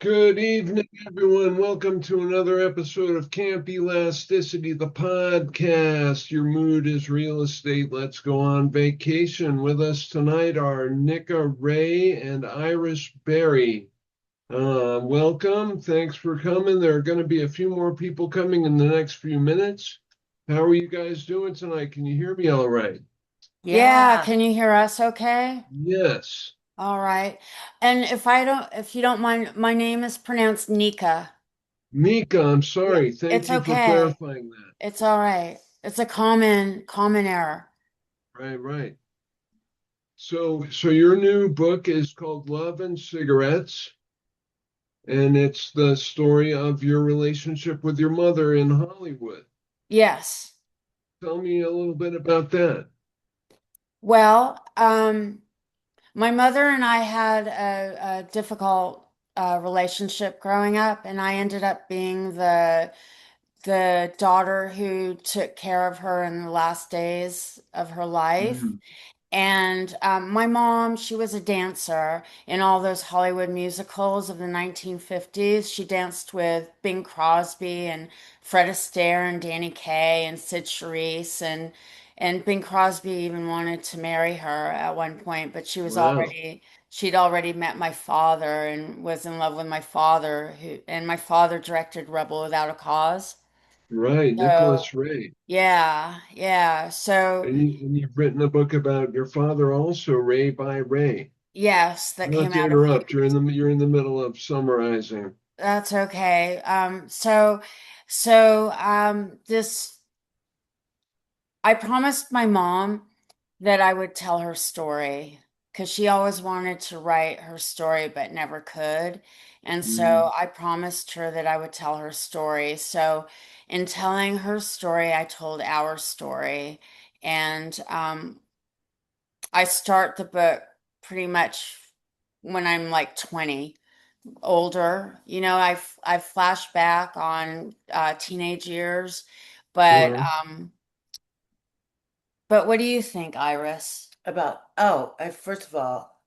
Good evening, everyone. Welcome to another episode of Camp Elasticity, the podcast. Your mood is real estate. Let's go on vacation. With us tonight are Nicca Ray and Iris Berry. Welcome. Thanks for coming. There are going to be a few more people coming in the next few minutes. How are you guys doing tonight? Can you hear me all right? Yeah, Yeah. can you hear us okay? Yes. All right. And if you don't mind, my name is pronounced Nicca. Nicca, I'm Yeah, sorry. Thank it's you for okay. clarifying that. It's all right. It's a common error. Right, right. So your new book is called Love and Cigarettes, and it's the story of your relationship with your mother in Hollywood. Yes. Tell me a little bit about that. Well, my mother and I had a difficult relationship growing up, and I ended up being the daughter who took care of her in the last days of her life. Mm. And my mom, she was a dancer in all those Hollywood musicals of the 1950s. She danced with Bing Crosby and Fred Astaire and Danny Kaye and Sid Charisse and Bing Crosby even wanted to marry her at one point, but Wow. she'd already met my father and was in love with my father and my father directed Rebel Without a Cause. Right, So Nicholas Ray. yeah, yeah. So And you've written a book about your father also, Ray by Ray. yes, that Not came to out a few interrupt, you're in the middle of summarizing. That's okay. So this I promised my mom that I would tell her story because she always wanted to write her story but never could. And Mm. so I promised her that I would tell her story. So in telling her story, I told our story. And I start the book pretty much when I'm like 20. Older. I flash back on teenage years, but Uh-huh. what do you think, Iris? First of all,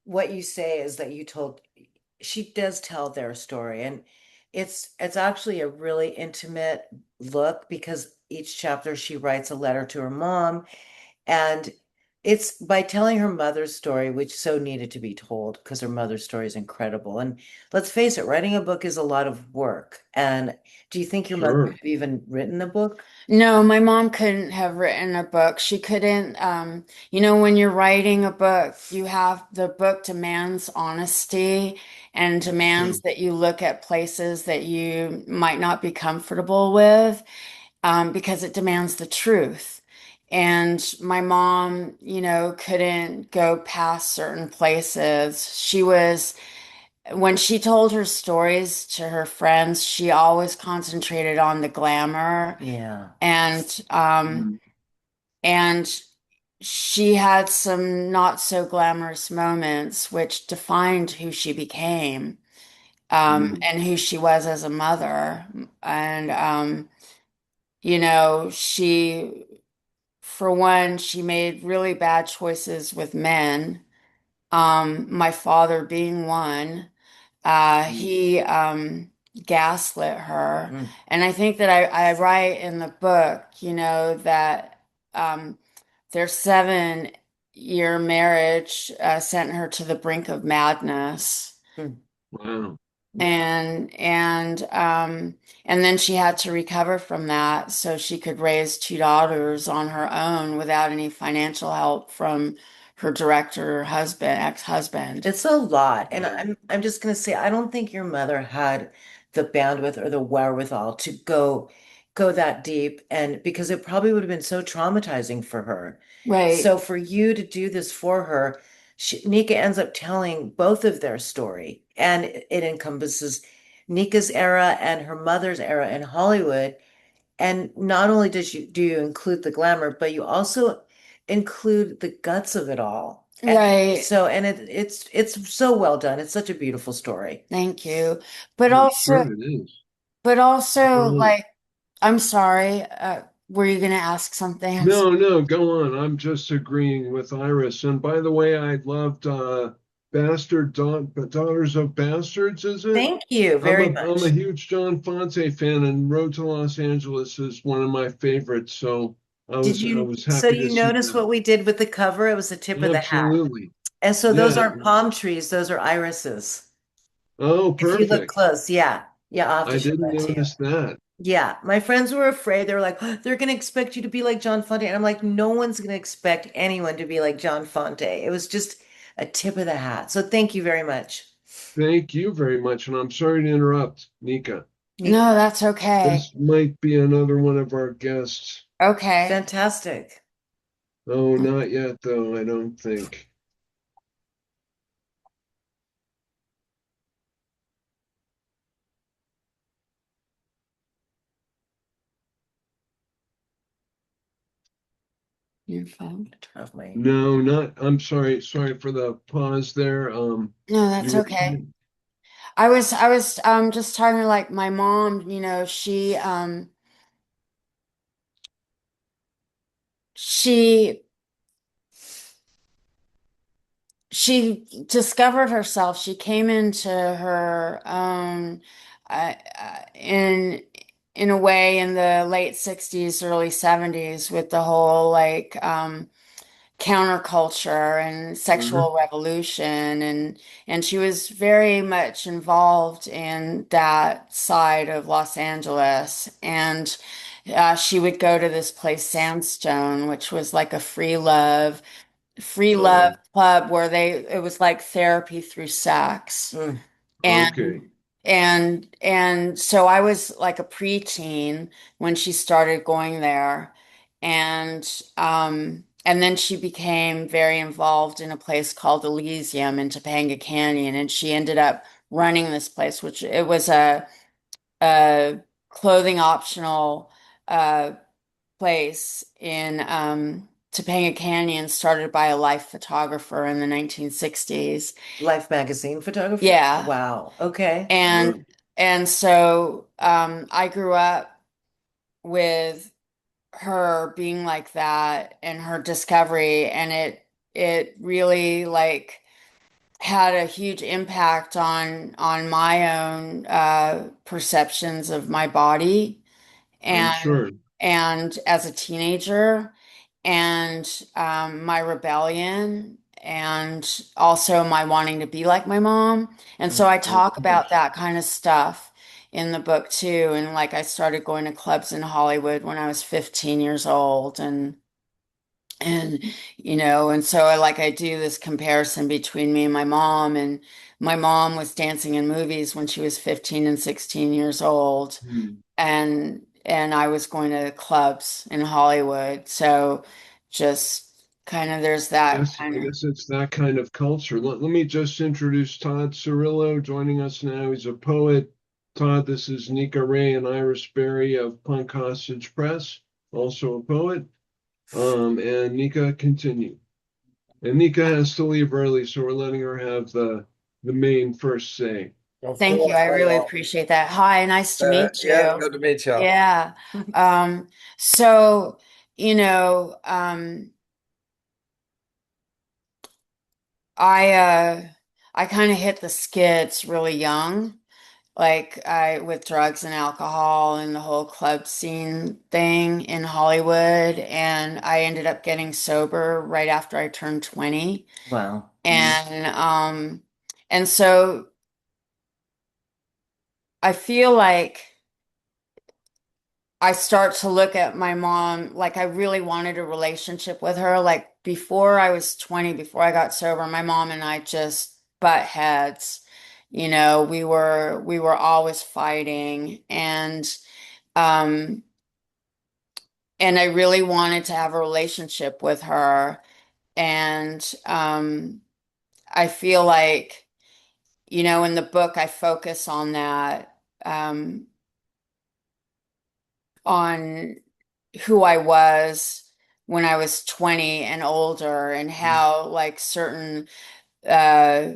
what you say is that she does tell their story, and it's actually a really intimate look because each chapter she writes a letter to her mom. And it's by telling her mother's story, which so needed to be told because her mother's story is incredible. And let's face it, writing a book is a lot of work. And do you think your mother could Sure. have even written a book? No, my mom couldn't have written a book. She couldn't, when you're writing a book, the book demands honesty and demands Sure. that you look at places that you might not be comfortable with. Because it demands the truth. And my mom, couldn't go past certain places. When she told her stories to her friends, she always concentrated on the glamour Yeah. and, um, Mm. and she had some not so glamorous moments, which defined who she became, Mm. and who she was as a mother. And, she for one, she made really bad choices with men. My father being one. Mm. He gaslit her. Mm. And I think that I write in the book, that um, their 7-year marriage sent her to the brink of madness. Mm. Wow. And then she had to recover from that so she could raise 2 daughters on her own without any financial help from her director husband, ex-husband. It's a lot. And Wow. I'm just gonna say I don't think your mother had the bandwidth or the wherewithal to go that deep, and because it probably would have been so traumatizing for her. Right. So for you to do this for her, Nika ends up telling both of their story, and it encompasses Nika's era and her mother's era in Hollywood. And not only do you include the glamour, but you also include the guts of it all. And Right. so, and it's so well done. It's such a beautiful story. Thank you. But I'm also, sure it is. but Go also on. like, I'm sorry, were you going to ask something? No, no, go on. I'm just agreeing with Iris. And by the way, I loved. Daughters of Bastards, is it? Thank you I'm very a I'm a much. huge John Fonte fan, and Road to Los Angeles is one of my favorites. So I was So happy to you see notice that. what we did with the cover? It was the tip of the hat. Absolutely. And so those Yeah. aren't palm trees, those are irises. Oh, If you look perfect. close, yeah. Yeah, I'll have to I show didn't that to you. notice that. Yeah, my friends were afraid. They were like, "Oh, they're going to expect you to be like John Fonte." And I'm like, no one's going to expect anyone to be like John Fonte. It was just a tip of the hat. So thank you very much. Thank you very much, and I'm sorry to interrupt, Nicca. No, that's okay. This might be another one of our guests. Okay. Fantastic. Oh, not yet, though, I don't think. Your phone. Turn off my. No, not. I'm sorry. Sorry for the pause there. No, You that's were okay. saying? I was just talking to like my mom, she she discovered herself. She came into her own in a way in the late 60s, early 70s with the whole counterculture and Mhm. sexual revolution and she was very much involved in that side of Los Angeles and she would go to this place Sandstone, which was like a free love Oh, club where it was like therapy through sex. Mm. okay. And so I was like a preteen when she started going there. And then she became very involved in a place called Elysium in Topanga Canyon. And she ended up running this place, which it was a clothing optional uh, place in Topanga Canyon started by a life photographer in the 1960s. Life magazine photographer? Yeah. Wow. Okay. And Wow. and so I grew up with her being like that and her discovery, and it really like had a huge impact on my own perceptions of my body I'm and sure. and as a teenager and my rebellion and also my wanting to be like my mom. And so I Of talk about course. that kind of stuff in the book too. And like I started going to clubs in Hollywood when I was 15 years old and and so I do this comparison between me and my mom was dancing in movies when she was 15 and 16 years old Hmm. and I was going to clubs in Hollywood. So just kind of there's that Yes, I kind of guess it's that kind of culture. Let me just introduce Todd Cirillo joining us now. He's a poet. Todd, this is Nicca Ray and Iris Berry of Punk Hostage Press, also a poet. And Nicca, continue. And Nicca has to leave early, so we're letting her have the main first say. Of thank you. course, I why really not? appreciate that. Hi, nice to meet Yeah, you. good to meet you. Yeah. Um, so, you know, I I kind of hit the skids really young. Like I with drugs and alcohol and the whole club scene thing in Hollywood, and I ended up getting sober right after I turned 20. Wow. And so I feel like I start to look at my mom like I really wanted a relationship with her. Like before I was 20, before I got sober, my mom and I just butt heads. We were always fighting um and I really wanted to have a relationship with her. And I feel like, in the book I focus on that, on who I was when I was 20 and older and how like certain uh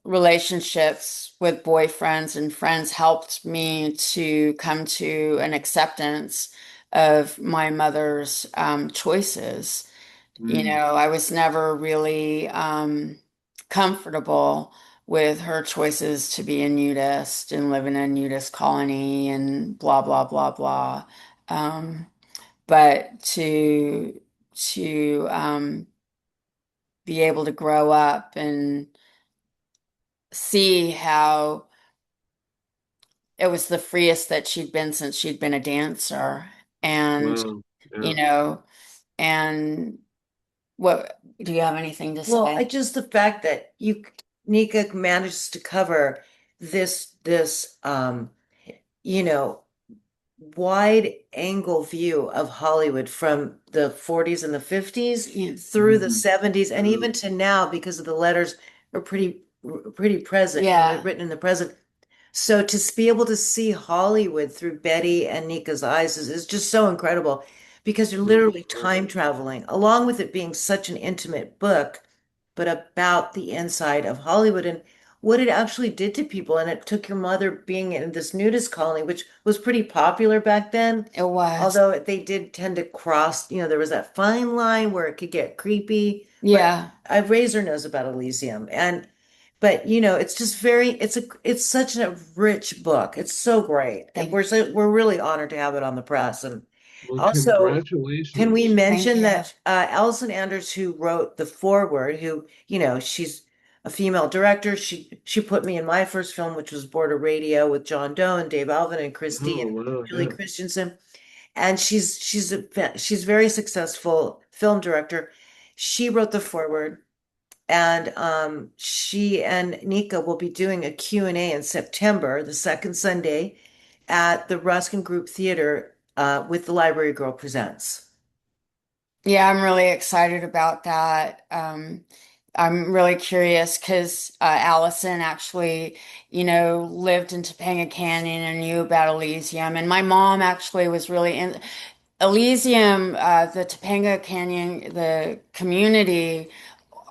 relationships with boyfriends and friends helped me to come to an acceptance of my mother's choices. Mm, I was never really comfortable with her choices to be a nudist and live in a nudist colony and blah blah blah blah. Um, but to be able to grow up and see how it was the freest that she'd been since she'd been a dancer. And, Wow. you Yeah. know, and what do you have anything to Well, I say? just the fact that Nicca manages to cover this you know, wide angle view of Hollywood from the 40s and the 50s Yeah. through the Mhm. 70s and Yeah. even to now because of the letters are pretty present, Yeah. written in the present. So to be able to see Hollywood through Betty and Nika's eyes is just so incredible because you're Mhm. literally time traveling, along with it being such an intimate book, but about the inside of Hollywood and what it actually did to people. And it took your mother being in this nudist colony, which was pretty popular back then, It was. although they did tend to cross, there was that fine line where it could get creepy. But Yeah. Razor knows about Elysium. But it's just it's such a rich book. It's so great. And Thank we're really honored to have it on the press. And Well, also, can we congratulations. thank mention you. that Alison Anders, who wrote the foreword, who, she's a female director. She put me in my first film, which was Border Radio with John Doe and Dave Alvin and Christy Oh, and wow. Julie Yeah. Christensen. And she's very successful film director. She wrote the foreword. And she and Nicca will be doing a Q&A in September, the second Sunday, at the Ruskin Group Theater with the Library Girl Presents. Yeah, I'm really excited about that. I'm really curious because Allison actually, lived in Topanga Canyon and knew about Elysium. And my mom actually was really in Elysium, the Topanga Canyon, the community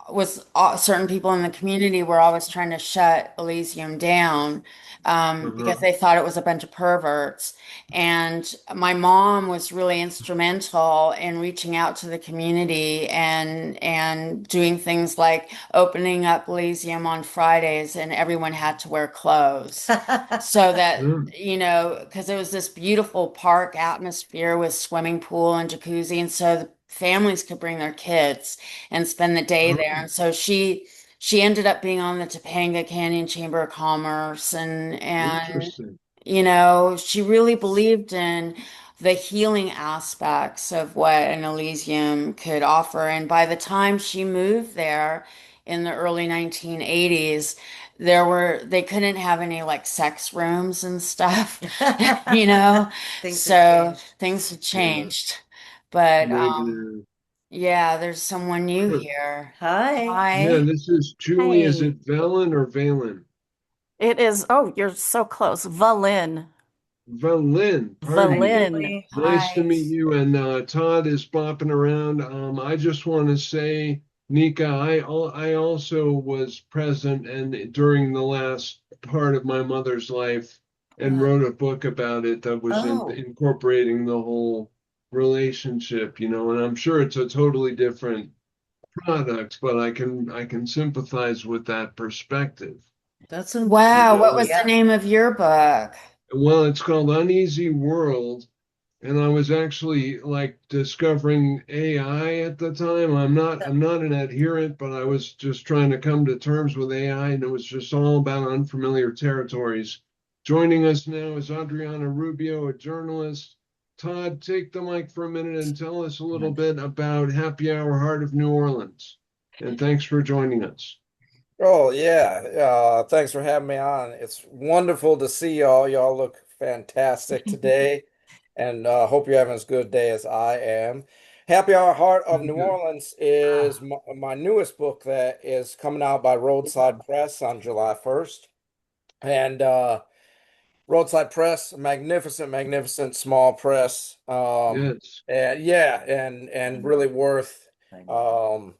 was certain people in the community were always trying to shut Elysium down because Uh-huh. they thought it was a bunch of perverts. And my mom was really instrumental in reaching out to the community and doing things like opening up Elysium on Fridays, and everyone had to wear clothes. So that, Yeah. because it was this beautiful park atmosphere with swimming pool and jacuzzi, and so the families could bring their kids and spend the day there. Oh, And so she ended up being on the Topanga Canyon Chamber of Commerce and interesting. she really believed in the healing aspects of what an Elysium could offer. And by the time she moved there in the early 1980s, they couldn't have any like sex rooms and stuff, you know. Things have So changed. things have Yeah. changed. But Negative. yeah, there's someone new here. Hi. Yeah, Hi. this is Julie. Is Hey, it Valin or Valin? it is. Oh, you're so close. Valin. Valin, pardon Hi, me. Valin. Julie. Nice to Hi. meet you. And Todd is bopping around. I just want to say, Nicca, I also was present and during the last part of my mother's life and Uh, wrote a book about it that was oh, incorporating the whole relationship, and I'm sure it's a totally different product, but I can sympathize with that perspective. that's You Wow, what know, was the yeah. name of your book? well, it's called Uneasy World. And I was actually like discovering AI at the time. I'm not an adherent, but I was just trying to come to terms with AI, and it was just all about unfamiliar territories. Joining us now is Adriana Rubio, a journalist. Todd, take the mic for a minute and tell us a little bit about Happy Hour Heart of New Orleans. And thanks for joining us. Oh yeah, thanks for having me on. It's wonderful to see y'all. Y'all look fantastic today, and hope you're having as good a day as I am. Happy Hour Heart of New Good. Orleans is my newest book that is coming out by Roadside Press on July 1st. And Roadside Press, magnificent, magnificent small press. Yes. And yeah, and really worth um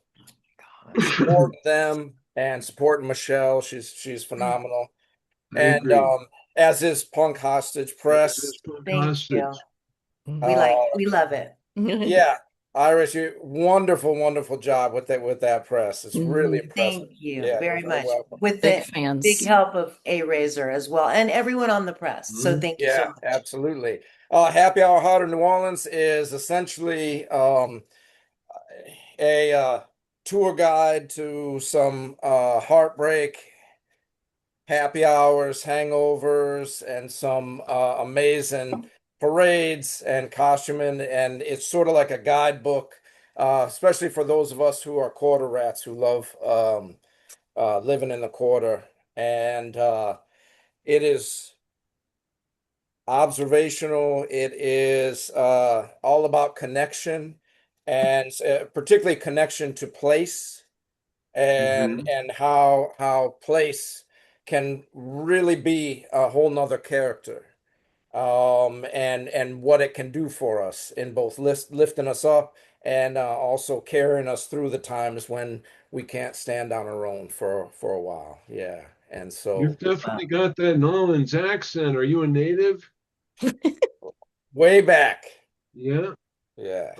supporting them and supporting Michelle. She's phenomenal. I And agree. as is Punk Hostage As Press. is Punk Thank you. Hostage. Uh We love it. yeah. Iris, you wonderful, wonderful job with that press. It's really Mhm. impressive. Thank you Yeah, you're very very much. welcome. With Big the big fans. help of A Razor as well, and everyone on the press. So Mhm. thank you so Yeah, much. absolutely. Happy Hour Heart of New Orleans is essentially a tour guide to some heartbreak, happy hours, hangovers, and some amazing parades and costuming. And it's sort of like a guidebook, especially for those of us who are quarter rats who love living in the quarter. And it is observational. It is all about connection and particularly connection to place Mhm. and how place can really be a whole nother character and what it can do for us in both lifting us up and also carrying us through the times when we can't stand on our own for a while. Yeah. And so You've definitely got that Nolan's accent. Are you a native? way back. Yeah. Yeah.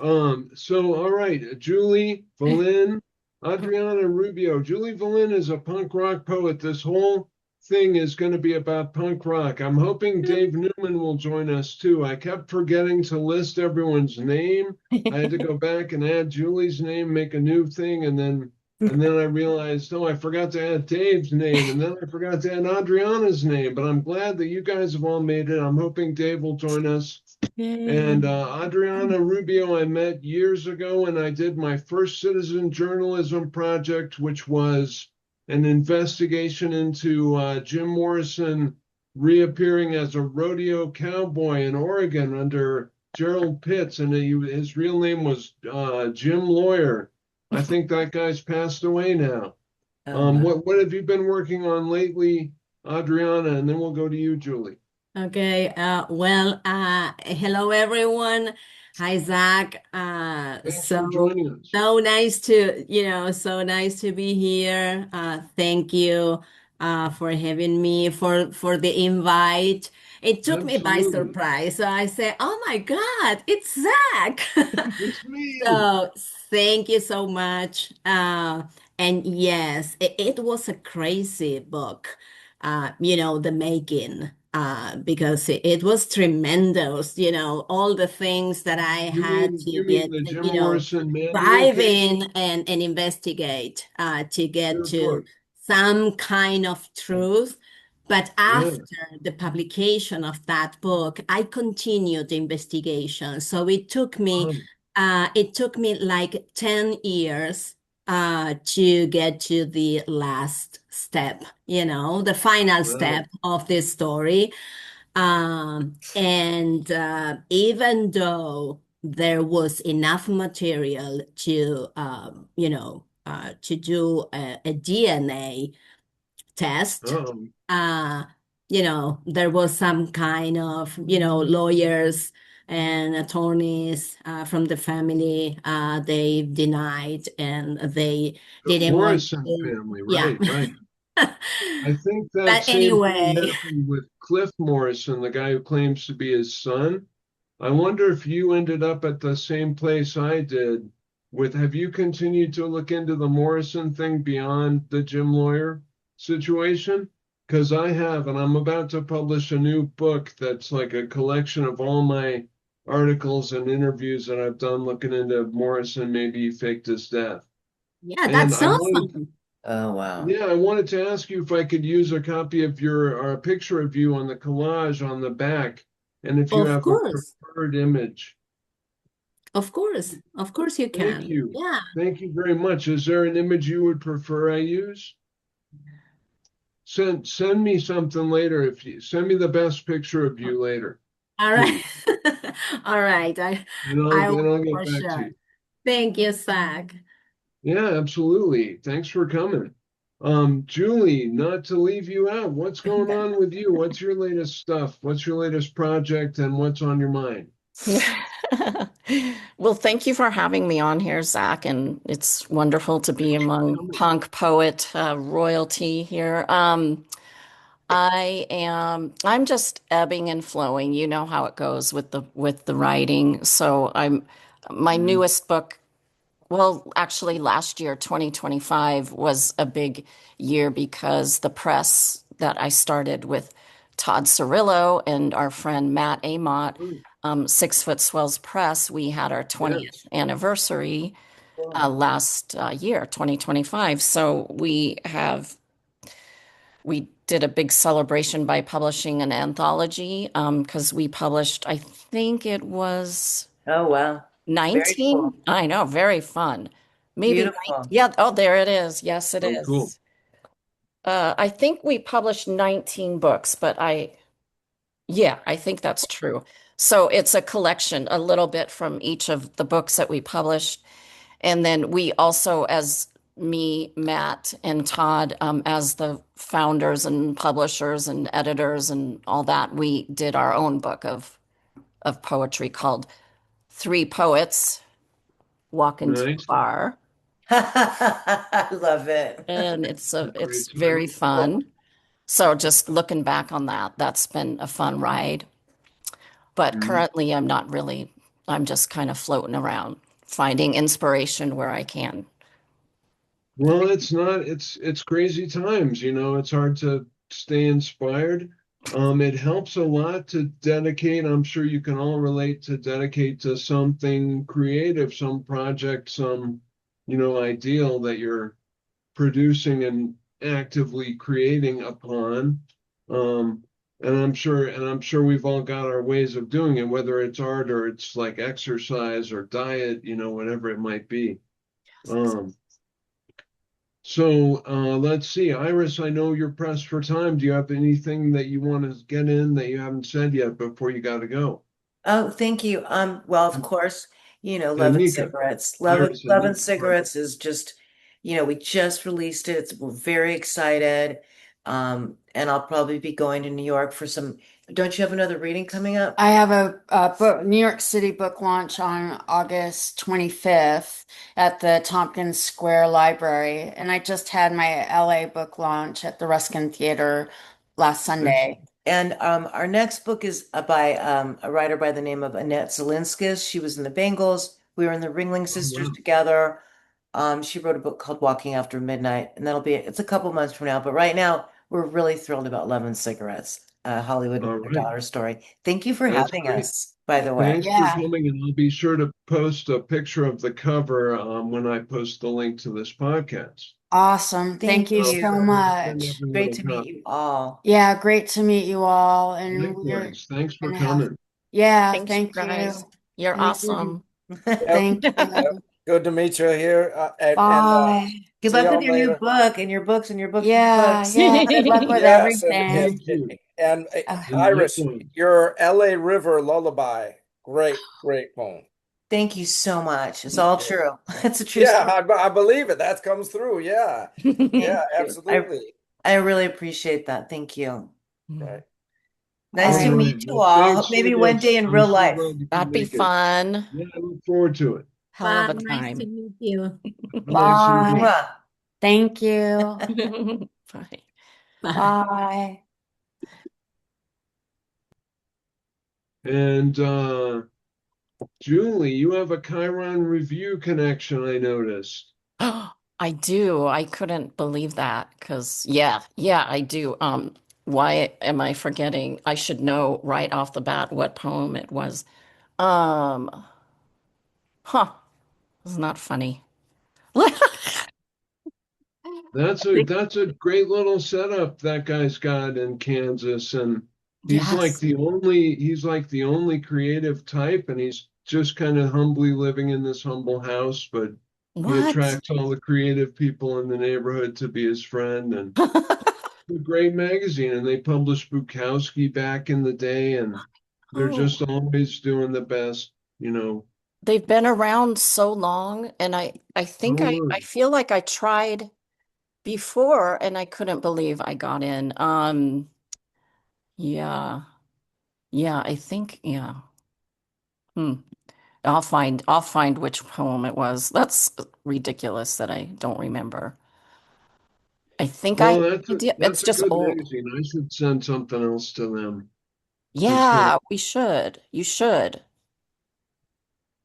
So all right, Julie Valin, Adriana Rubio. Julie Valin is a punk rock poet. This whole thing is going to be about punk rock. I'm hoping Dave Newman will join us too. I kept forgetting to list everyone's name. I had to go back and add Julie's name, make a new thing, and then I realized, oh, I forgot to add Dave's name, and then I forgot to add Adriana's name. But I'm glad that you guys have all made it. I'm hoping Dave will join us. Yay. And Adriana Rubio, I met years ago, and I did my first citizen journalism project, which was an investigation into Jim Morrison reappearing as a rodeo cowboy in Oregon under Gerald Pitts, and his real name was Jim Lawyer. I think that guy's passed away now. Oh, wow. What have you been working on lately, Adriana? And then we'll go to you, Julie. Okay, hello everyone. Hi, Zach. Thanks for joining us. So nice to, so nice to be here. Thank you for having me, for the invite. It took me by Absolutely. surprise. So I said, "Oh my God, it's Zach." It's me. So thank you so much. And yes, it was a crazy book, the making, because it was tremendous, all the things that I You had mean to you mean get, the Jim Morrison Mandarin dive case? in and investigate, to get Good to book. some kind of truth. But Yeah. after the publication of that book, I continued the investigation. So Um, it took me like 10 years to get to the last step, the final right. step of this story. And even though there was enough material to do a DNA test. Um, Uh, there was some kind of, lawyers and attorneys from the family. They denied and they the didn't want Morrison to, family. yeah. Right, right. I think that But same thing anyway, happened with Cliff Morrison, the guy who claims to be his son. I wonder if you ended up at the same place I did have you continued to look into the Morrison thing beyond the Jim Lawyer situation? Because I have, and I'm about to publish a new book that's like a collection of all my articles and interviews that I've done looking into Morrison, maybe he faked his death. yeah, And that's I wanted awesome. Oh, wow. yeah, I wanted to ask you if I could use a copy of your or a picture of you on the collage on the back, and if you Of have a course. preferred image. Of course. Of course you Thank can. you. Yeah. Thank you very much. Is there an image you would prefer I use? Send me something later if you send me the best picture of you later, All right. please. All right. And I will I'll get for back to sure. you. Thank you, Zach. Yeah, absolutely. Thanks for coming. Julie, not to leave you out, what's going on with you? What's your latest stuff? What's your latest project and what's on your mind? Well, thank you for having me on here, Zach, and it's wonderful to be among Coming. punk poet royalty here. I'm just ebbing and flowing. You know how it goes with the writing. So my Mhm. newest book, well, actually last year, 2025 was a big year because the press that I started with Todd Cirillo and our friend Matt Amott, Oh, 6 Foot Swells Press, we had our 20th yes. anniversary Cool. last year, 2025. So we did a big celebration by publishing an anthology because we published, I think it was Oh, wow. Very 19. cool. I know, very fun. Maybe 19. Beautiful. Yeah, oh, there it is. Yes, it Oh, cool. is. I think we published 19 books, but yeah, I think that's true. So it's a collection, a little bit from each of the books that we published. And then we also, as me, Matt, and Todd, as the founders and publishers and editors and all that, we did our own book of poetry called Three Poets Walk into a Nice. Bar. I love it. And A great it's very title. Cool. fun. So just looking back on that, that's been a fun ride. But Mhm. currently I'm just kind of floating around, finding inspiration where I can. Well, it's not, it's crazy times, it's hard to stay inspired. It helps a lot to dedicate, I'm sure you can all relate to dedicate to something creative, some project, some, ideal that you're producing and actively creating upon. Um, and I'm sure we've all got our ways of doing it, whether it's art or it's like exercise or diet, whatever it might be. Um, so let's see, Iris, I know you're pressed for time. Do you have anything that you want to get in that you haven't said yet before you got to go? Oh, thank you. Well, of course, Love And and Nicca, Cigarettes. Iris and Love and Nicca, pardon. Cigarettes is just, we just released it. We're very excited. And I'll probably be going to New York for some. Don't you have another reading coming up? I have a book, New York City book launch on August 25th at the Tompkins Square Library. And I just had my LA book launch at the Ruskin Theater last Sunday. Excellent. And our next book is by a writer by the name of Annette Zelinskas. She was in the Bengals. We were in the Ringling Oh, Sisters wow. together. She wrote a book called Walking After Midnight, and it's a couple months from now. But right now, we're really thrilled about Love and Cigarettes, Hollywood All Mother right. Daughter story. Thank you for That's having great. us, by the way. Thanks for Yeah, coming, and I'll be sure to post a picture of the cover when I post the link to this podcast. awesome. Thank Thank you I'll so you. send much. everyone Great a to meet copy. you all. Yeah, great to meet you all. And we're Likewise, thanks for gonna have, coming. yeah, Thanks, you thank guys. you. You're Thank you. awesome. Yep, Thank yep. you. Good to meet you here, and Bye. Good see luck with y'all your new later. book and your books and your books and your Yeah, books. yeah. Good luck with Yes, and and everything. Thank you. and Uh, And Iris, likewise. your L.A. River Lullaby, great poem. Thank you so much. It's all Yeah, true. It's a true story. yeah, I believe it. That comes through. Yeah, Thank yeah, you. absolutely. I really appreciate that. Thank you. Right. Nice All to bye. right. meet you Well, all. thanks. Maybe one day Yes, in I'm real so life. glad you could That'd be make it. fun. Yeah, I look forward to it. Hell of Bye. a Nice to time. meet you. Have a nice Bye. evening. Mwah. Thank you. Bye. Bye. Bye. And Julie, you have a Chiron review connection, I noticed. I do. I couldn't believe that because yeah, I do. Why am I forgetting? I should know right off the bat what poem it was. Um, huh, it's not funny. That's a great little setup that guy's got in Kansas, and Yes. he's like the only creative type, and he's just kind of humbly living in this humble house, but he What? attracts all the creative people in the neighborhood to be his friend, and it's a great magazine, and they published Bukowski back in the day, and they're Oh, just always doing the best, you know. they've been around so long, and I think Oh, I really? feel like I tried before and I couldn't believe I got in. Yeah. Yeah, I think yeah. Hmm. I'll find which poem it was. That's ridiculous that I don't remember. I think I have Well, an idea. It's that's a just good old. magazine. I should send something else to them. Just kind of Yeah, we should. You should.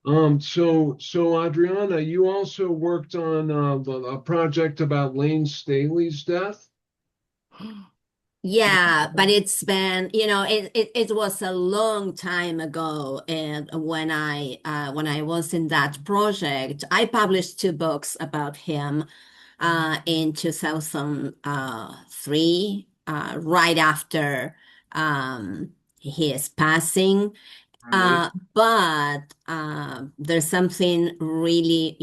So Adriana, you also worked on a project about Lane Staley's death. Yeah, but it's been, it was a long time ago. And when I was in that project, I published two books about him in 2003, right after his passing. Right. But there's something really,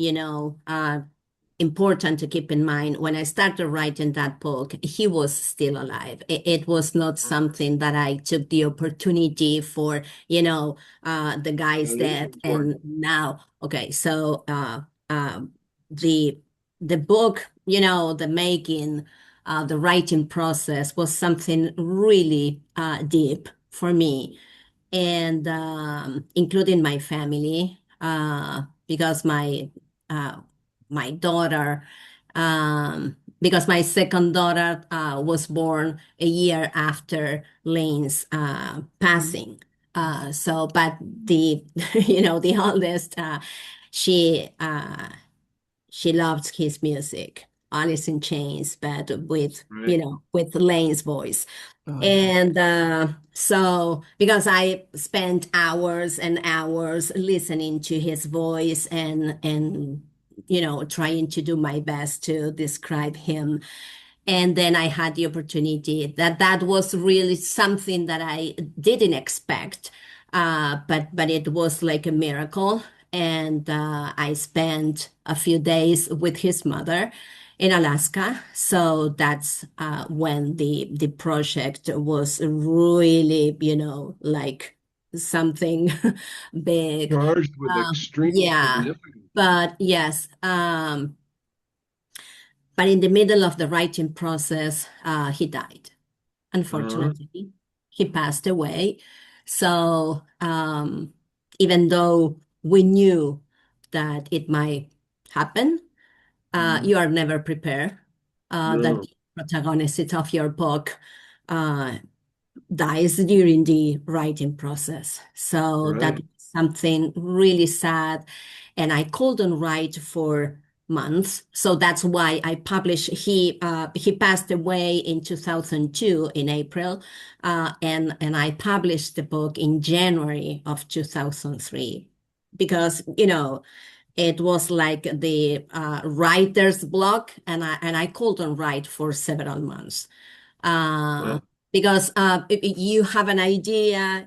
important to keep in mind. When I started writing that book, he was still alive. It was not something that I took the opportunity for, the guy's That is death and important. now. Okay, so the the book, the making, the writing process was something really deep for me, and including my family, because uh, my daughter, because my second daughter was born a year after Lane's passing. But the the oldest, she she loved his music, Alice in Chains, but with Right. with Lane's voice. Oh, yeah. And so, because I spent hours and hours listening to his voice and trying to do my best to describe him. And then I had the opportunity that was really something that I didn't expect, but it was like a miracle. And I spent a few days with his mother in Alaska. So that's when the project was really, like something big. Charged with extreme Yeah, significance. but yes. But in the middle of the writing process, he died. Uh, Unfortunately, he passed away. So even though we knew that it might happen, mm, you are never prepared that no. the protagonist of your book uh, dies during the writing process. So that Right. was something really sad. And I couldn't write for months. So that's why I published. He passed away in 2002 in April, and I published the book in January of 2003 because it was like the writer's block, and I couldn't write for several months uh, Wow. because you have an idea,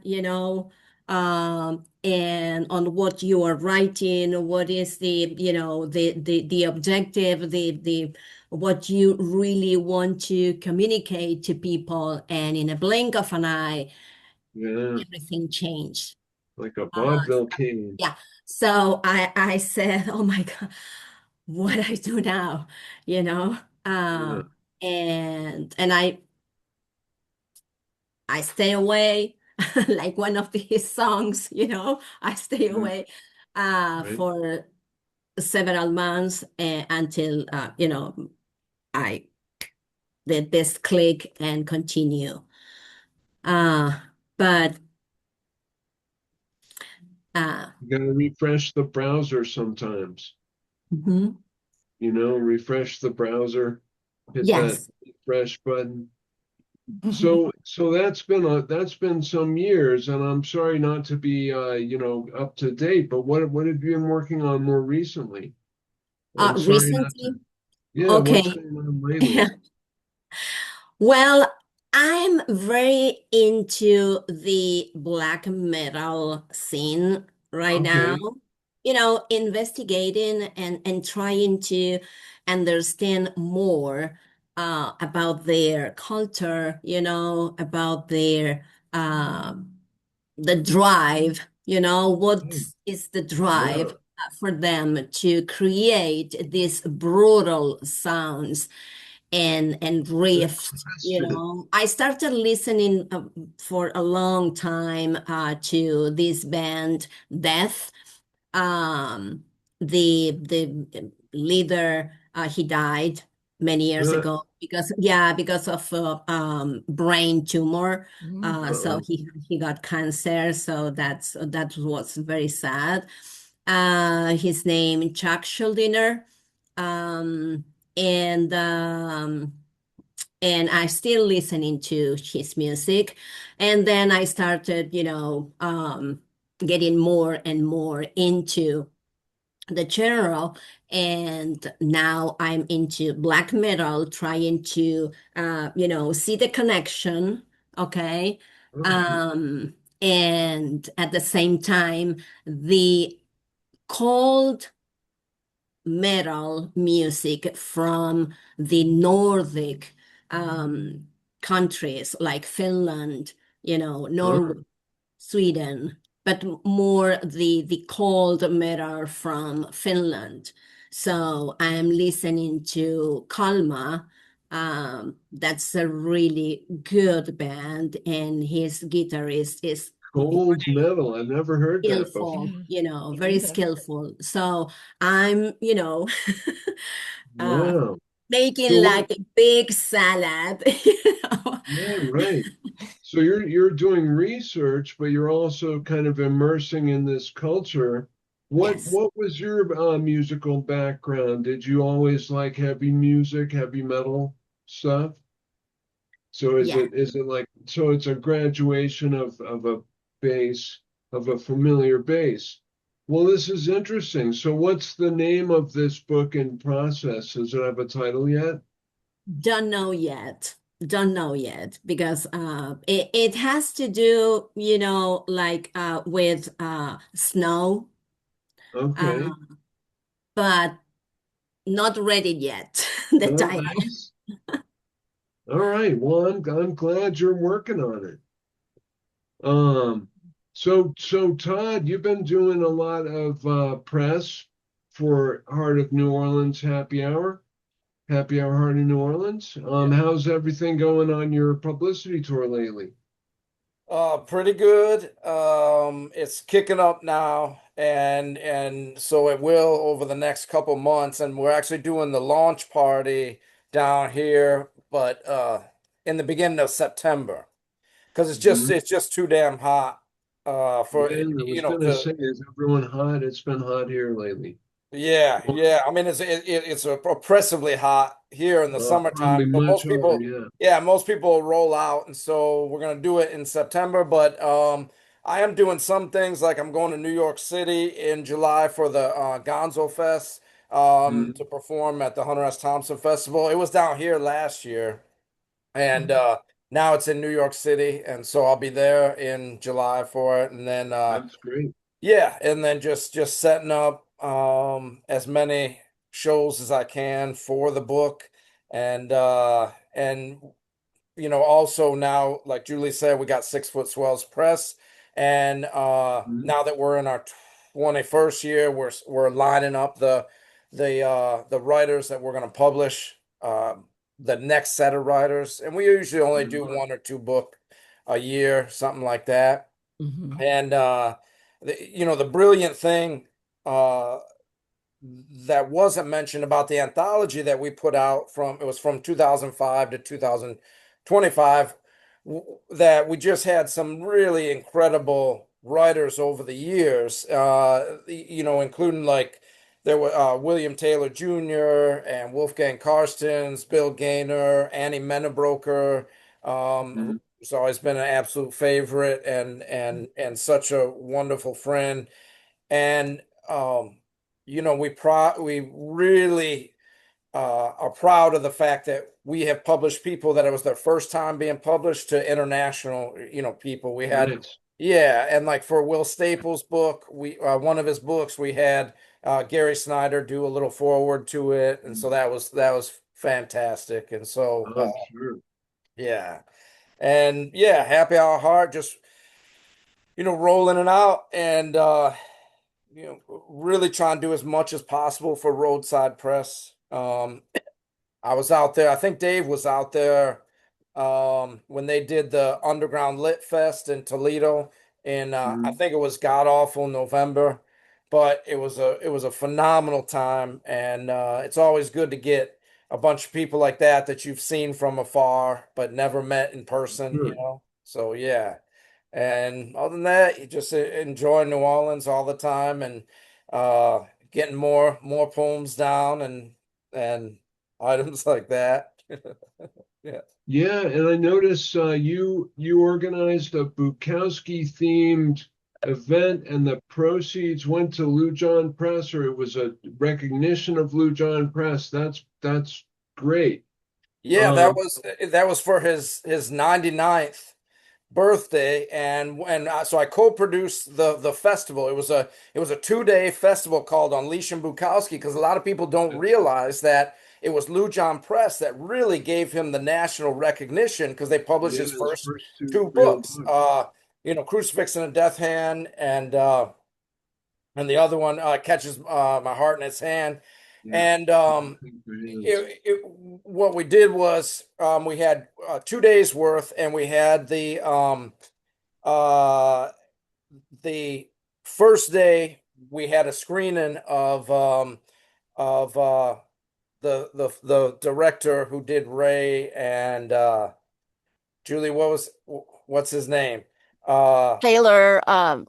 and on what you are writing, what is the objective, the what you really want to communicate to people, and in a blink of an eye, Yeah. everything changed. Like a Uh, vaudeville king. yeah. So I said, oh my God, what I do now, you know? Yeah. Uh, and I stay away, like one of his songs, I stay Yeah. away Right. for several months until I did this click and continue. Uh, but uh, You gotta refresh the browser sometimes. mhm. Refresh the browser, hit that Yes. refresh button. So that's been some years, and I'm sorry not to be up to date, but what have you been working on more recently? I'm sorry not to. Recently, Yeah, what's okay. going on lately? Well, I'm very into the black metal scene right now, Okay. investigating and trying to understand more about their culture, about their the drive, what Oh, is the yeah. drive for them to create these brutal sounds and Good riffs. question. I started listening for a long time to this band Death. um the leader, he died many years Uh, ago because of brain tumor. So uh-oh. he got cancer, so that was very sad. His name Chuck Schuldiner. Um, and and I still listening to his music. And then I started, getting more and more into the general. And now I'm into black metal, trying to, see the connection. Okay. Okay. Um, and at the same time, the cold metal music from the Nordic um, countries like Finland, All Norway, right. Sweden, but more the cold metal from Finland. So I'm listening to Kalma. That's a really good band, and his guitarist is Cold metal. I've never heard that before. skillful, Yeah, me very neither. skillful. So I'm, uh, Wow. making So what? like a big salad, Yeah, right. So you're doing research, but you're also kind of immersing in this culture. Yes. What was your musical background? Did you always like heavy music, heavy metal stuff? So Yeah. is it like so it's a graduation of a base of a familiar base? Well, this is interesting. So what's the name of this book in process? Does it have a title yet? Don't know yet. Don't know yet because it has to do, like with snow, Okay. uh, but not ready yet, the Oh, title. nice. All right. Well, I'm glad you're working on it. Um, so Todd, you've been doing a lot of press for Heart of New Orleans Happy Hour Heart of New Orleans. Yeah. How's everything going on your publicity tour lately? Pretty good. It's kicking up now, and so it will over the next couple months, and we're actually doing the launch party down here, but in the beginning of September, because Mhm. it's just too damn hot for Yeah, I was gonna say, is everyone hot? It's been hot here lately. yeah, yeah. I mean, it's oppressively hot here in the summertime. Probably So much hotter, yeah. most people roll out, and so we're gonna do it in September. But I am doing some things like I'm going to New York City in July for the Gonzo Fest to Mhm. perform at the Hunter S. Thompson Festival. It was down here last year, and now it's in New York City, and so I'll be there in July for it, and then. That's great. Yeah, and then just setting up as many shows as I can for the book and also now like Julie said we got 6 Foot Swells Press and Mhm. now that we're in our 21st year we're lining up the writers that we're going to publish the next set of writers and we usually only do Mhm. one or two book a year something like that Hmm. and the brilliant thing uh, that wasn't mentioned about the anthology that we put out it was from 2005 to 2025 that we just had some really incredible writers over the years including like there were William Taylor Jr. and Wolfgang Karstens, Bill Gaynor, Annie Menebroker, Mhm. who's always been an absolute favorite and such a wonderful friend and we really are proud of the fact that we have published people that it was their first time being published to international, people. We had, Nice. yeah, and like for Will Staples' book, we one of his books, we had Gary Snyder do a little forward to it, and so that was fantastic. And so, I'm sure. yeah, and yeah, Happy Hour Heart, just rolling it out and really trying to do as much as possible for roadside press. I was out there. I think Dave was out there when they did the Underground Lit Fest in Toledo, and I Mhm. think it was god awful November, but it was a phenomenal time, and it's always good to get a bunch of people like that you've seen from afar but never met in person, Sure. So yeah. And other than that, you just enjoy New Orleans all the time, and uh, getting more poems down and items like that. Yeah. Yeah, and I noticed you organized a Bukowski themed event, and the proceeds went to Lou John Press, or it was a recognition of Lou John Press. That's great. Yeah, Um, that was for his 99th birthday, so I co-produced the festival. It was a 2-day festival called Unleashing Bukowski, because a lot of people don't realize that it was Lou John Press that really gave him the national recognition, because they published yeah, his his first first two two real books, books. Crucifix and a Death Hand, and the other one, Catches My Heart in Its Hand. Yeah, And nothing for hands. what we did was, we had 2 days worth, and we had uh, the first day we had a screening of the director who did Ray and Julie. What's his name? Uh, Taylor,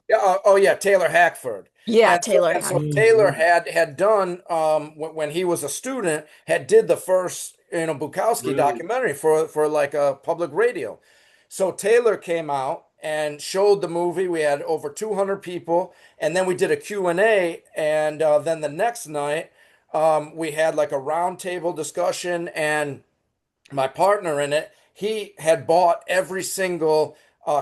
yeah, oh yeah, Taylor Hackford. yeah, And so Taylor and so Hackford. Taylor Mhm. had done, when he was a student, had did the first, Bukowski Right, documentary for like a public radio. So Taylor came out and showed the movie. We had over 200 people, and then we did a Q&A, and then the next night, we had like a roundtable discussion, and my partner in it, he had bought every single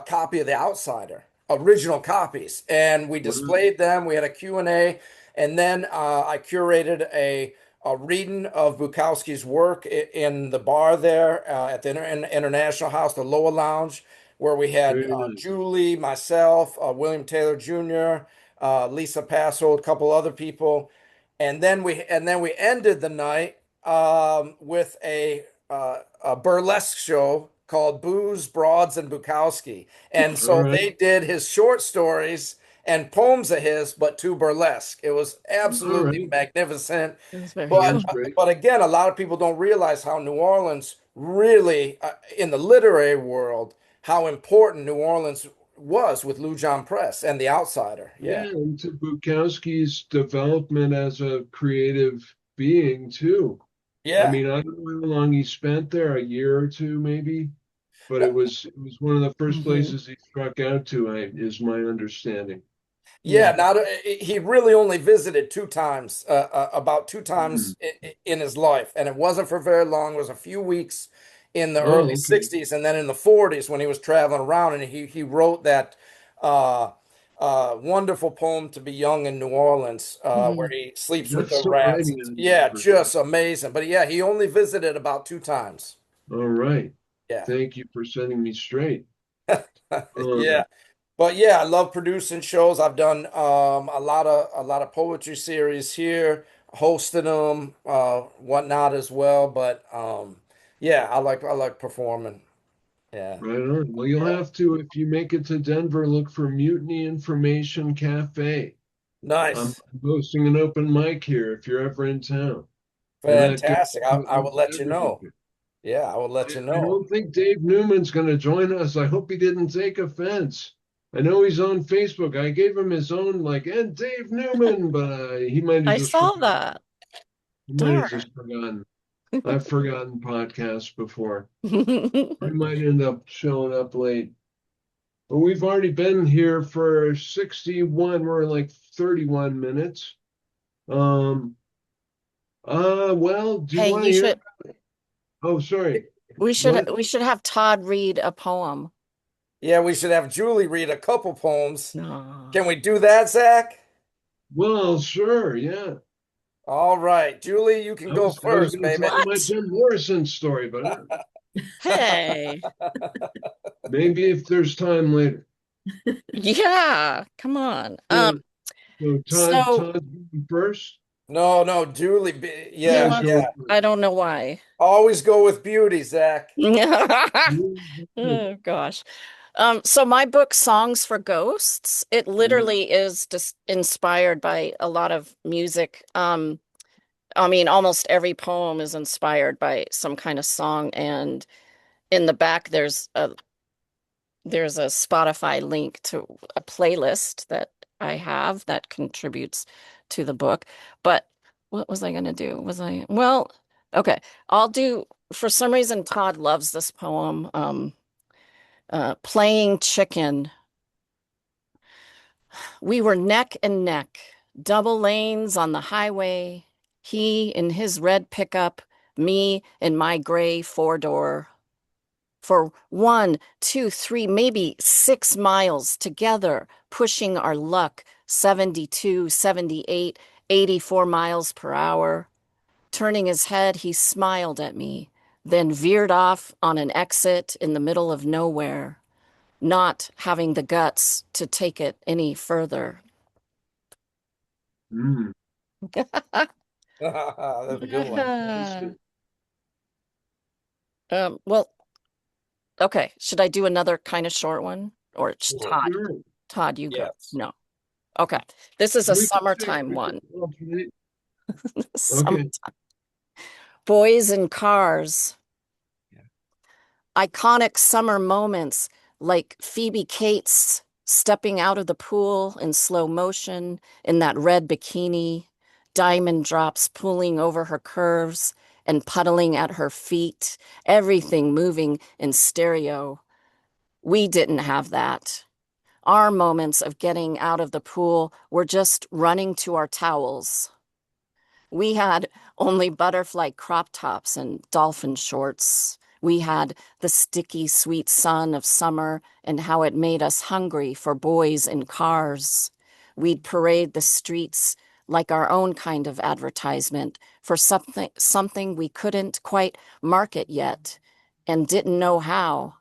copy of The Outsider, original copies, and we right, displayed them. We had a Q&A, and then I curated a reading of Bukowski's work in the bar there at the International House, the Lower Lounge, where we had very nice. Julie, myself, William Taylor Jr., Lisa Passold, a couple other people, and then we ended the night with a burlesque show called Booze, Broads, and Bukowski. And All so right, they did his short stories and poems of his, but to burlesque. It was all absolutely right. magnificent. It was very Sounds cool. great. But again, a lot of people don't realize how New Orleans really, in the literary world, how important New Orleans was with Lou John Press and The Outsider. Yeah. Yeah, and to Bukowski's development as a creative being too. I Yeah. mean, I don't know how long he spent there, a year or two maybe, but it was one of the first Hmm. places he struck out to, is my understanding. Yeah, Yeah. now he really only visited 2 times, about two Hmm. times in his life, and it wasn't for very long. It was a few weeks in the early Oh, okay. 60s, and then in the 40s when he was traveling around, and he wrote that uh, wonderful poem to be young in New Orleans, where Hmm. he sleeps with That's the some rats. writing on that Yeah, for sure. just amazing. But yeah, he only visited about 2 times. All right. Yeah. Thank you for setting me straight. Yeah. Um, But yeah, I love producing shows. I've done a lot of poetry series here, hosting them, whatnot as well. But yeah, I like performing. Yeah, right on. Well, you'll yeah, have to, if you make it to Denver, look for Mutiny Information Cafe. I'm nice, hosting an open mic here if you're ever in town. And that goes fantastic. I will to let you know. everybody. Yeah, I will let you I know. don't think Dave Newman's going to join us. I hope he didn't take offense. I know he's on Facebook. I gave him his own, like, and Dave Newman, but he might have I just saw forgotten. that. He might have Darn. just forgotten. I've forgotten podcasts before. I might end up showing up late. But we've already been here for 61. We're like 31 minutes. Um, well, do you Hey, want to you hear? should Oh, sorry. we What? should have Todd read a poem. Yeah, we should have Julie read a couple poems. No. Can we do that, Zach? Well, sure, yeah. All right, Julie, you can go I was first, going to baby. tell my What? Jim Morrison story, but Hey. maybe if there's time later. Yeah, come on. So, so So Todd first. No, no, Julie. You yeah, Yeah, guys yeah. go let's, I first. don't know why. Always go with beauty, Zach. Oh gosh. So my book, Songs for Ghosts, it Yeah, literally is just inspired by a lot of music. I mean, almost every poem is inspired by some kind of song, and in the back there's a Spotify link to a playlist that I have that contributes to the book. But what was I going to do? Well, okay. For some reason, Todd loves this poem. Playing chicken. We were neck and neck, double lanes on the highway. He in his red pickup, me in my gray four-door. For 1, 2, 3, maybe 6 miles together, pushing our luck, 72, 78, 84 miles per hour. Turning his head, he smiled at me, then veered off on an exit in the middle of nowhere, not having the guts to take it any further. Mm. That's a good one. Well, okay. Should I do another kind of short one? Or it's Sure. Todd? Sure. Todd, you go. Yes. No. Okay. This is a We can summertime one. alternate. Okay. Summertime. Boys in cars. Yeah. Iconic summer moments like Phoebe Cates stepping out of the pool in slow motion in that red bikini, diamond drops pooling over her curves and puddling at her feet, everything moving in stereo. We didn't have that. Our moments of getting out of the pool were just running to our towels. We had only butterfly crop tops and dolphin shorts. We had the sticky, sweet sun of summer and how it made us hungry for boys in cars. We'd parade the streets like our own kind of advertisement for something we couldn't quite market yet and didn't know how,